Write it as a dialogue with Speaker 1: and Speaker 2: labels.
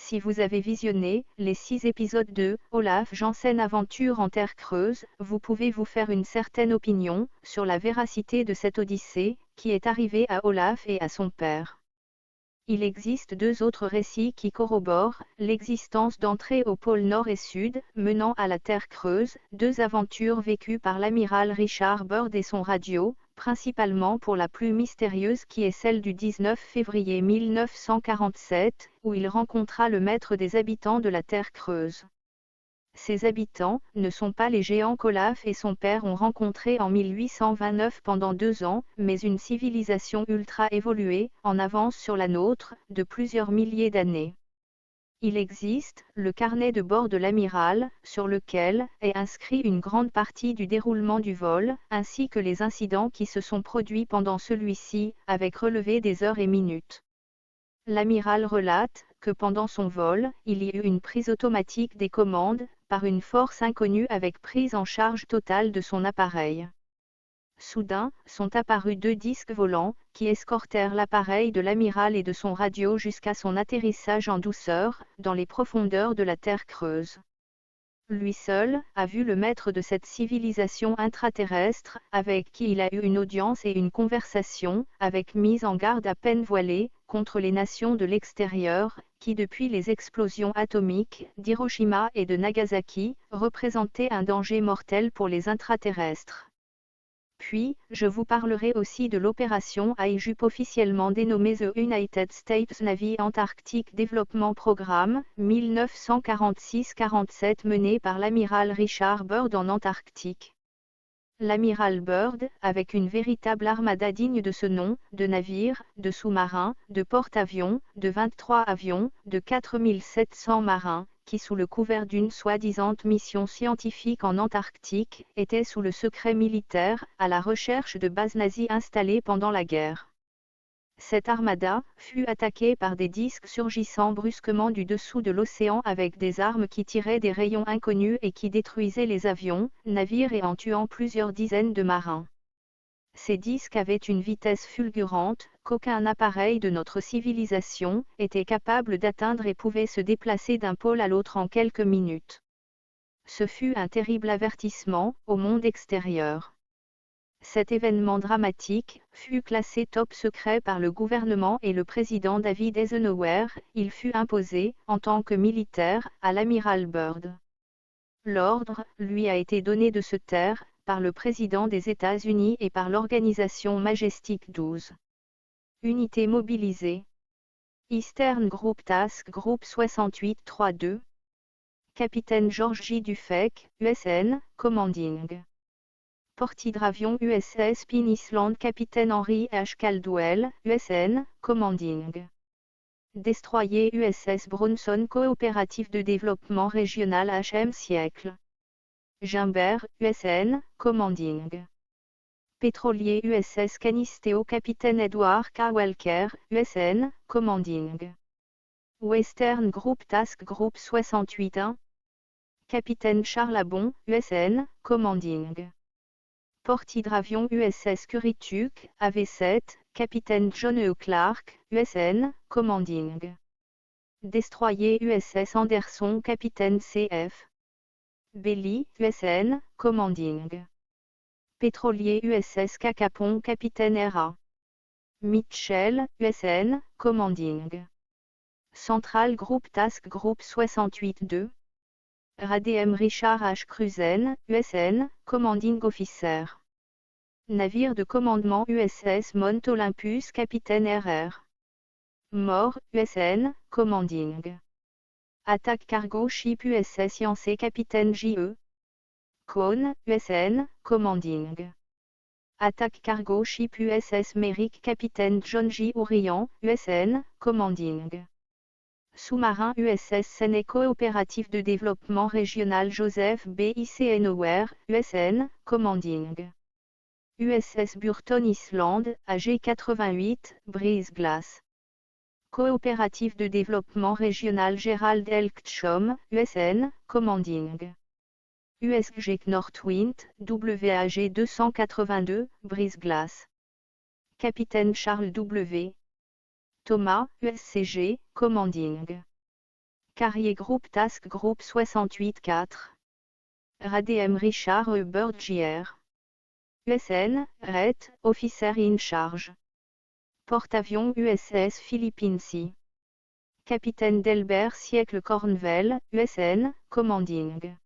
Speaker 1: Si vous avez visionné les 6 épisodes de Olaf Jansen Aventure en Terre Creuse, vous pouvez vous faire une certaine opinion sur la véracité de cette odyssée qui est arrivée à Olaf et à son père. Il existe 2 autres récits qui corroborent l'existence d'entrées au pôle Nord et Sud menant à la Terre Creuse, 2 aventures vécues par l'amiral Richard Byrd et son radio, principalement pour la plus mystérieuse qui est celle du 19 février 1947, où il rencontra le maître des habitants de la Terre Creuse. Ces habitants ne sont pas les géants qu'Olaf et son père ont rencontrés en 1829 pendant 2 ans, mais une civilisation ultra évoluée, en avance sur la nôtre, de plusieurs milliers d'années. Il existe le carnet de bord de l'amiral, sur lequel est inscrit une grande partie du déroulement du vol, ainsi que les incidents qui se sont produits pendant celui-ci, avec relevé des heures et minutes. L'amiral relate que pendant son vol, il y eut une prise automatique des commandes, par une force inconnue avec prise en charge totale de son appareil. Soudain, sont apparus 2 disques volants, qui escortèrent l'appareil de l'amiral et de son radio jusqu'à son atterrissage en douceur, dans les profondeurs de la Terre Creuse. Lui seul a vu le maître de cette civilisation intraterrestre, avec qui il a eu une audience et une conversation, avec mise en garde à peine voilée, contre les nations de l'extérieur, qui depuis les explosions atomiques d'Hiroshima et de Nagasaki, représentaient un danger mortel pour les intraterrestres. Puis, je vous parlerai aussi de l'opération IJUP officiellement dénommée The United States Navy Antarctic Development Programme, 1946-47 menée par l'amiral Richard Byrd en Antarctique. L'amiral Byrd, avec une véritable armada digne de ce nom, de navires, de sous-marins, de porte-avions, de 23 avions, de 4700 marins, qui sous le couvert d'une soi-disant mission scientifique en Antarctique, étaient sous le secret militaire, à la recherche de bases nazies installées pendant la guerre. Cette armada fut attaquée par des disques surgissant brusquement du dessous de l'océan avec des armes qui tiraient des rayons inconnus et qui détruisaient les avions, navires et en tuant plusieurs dizaines de marins. Ces disques avaient une vitesse fulgurante, qu'aucun appareil de notre civilisation était capable d'atteindre et pouvait se déplacer d'un pôle à l'autre en quelques minutes. Ce fut un terrible avertissement au monde extérieur. Cet événement dramatique fut classé top secret par le gouvernement et le président David Eisenhower, il fut imposé, en tant que militaire, à l'amiral Byrd. L'ordre lui a été donné de se taire, par le président des États-Unis et par l'organisation Majestic 12. Unités mobilisées. Eastern Group Task Group 68-32. Capitaine George J. Dufek, USN, Commanding. Porte-hydravion USS Pine Island Capitaine Henry H. Caldwell, USN, Commanding. Destroyer USS Bronson Coopératif de développement régional HM Siècle. Gimbert, USN, Commanding. Pétrolier USS Canisteo Capitaine Edward K. Walker, USN, Commanding. Western Group Task Group 68-1. Capitaine Charles Abon, USN, Commanding. Porte-hydravion USS Currituck, AV7, Capitaine John E. Clark, USN, Commanding. Destroyer USS Anderson Capitaine C.F. Bailey, USN, Commanding. Pétrolier USS Cacapon Capitaine R.A. Mitchell, USN, Commanding. Central Group Task Group 68-2. RADM Richard H. Cruzen, USN, Commanding Officer. Navire de commandement USS Mount Olympus Capitaine R.R. Mort, USN, Commanding. Attaque Cargo Ship USS Yancey Capitaine J.E. Cone, USN, Commanding. Attaque Cargo Ship USS Merrick Capitaine John J. Ourian, USN, Commanding. Sous-marin USS Seine Coopératif de développement régional Joseph B. Eisenhower, USN, Commanding. USS Burton Island, AG-88, Brise-Glace. Coopératif de développement régional Gerald L. Kchom, USN, Commanding. USG Northwind, WAG 282, Brise-Glace. Capitaine Charles W. Thomas, USCG, Commanding. Carrier Group Task Group 68-4. RADM Richard E. Bird Jr. USN, RET, Officer in Charge. Porte-avions USS Philippine Sea. Capitaine Delbert Siècle Cornwell, USN, Commanding.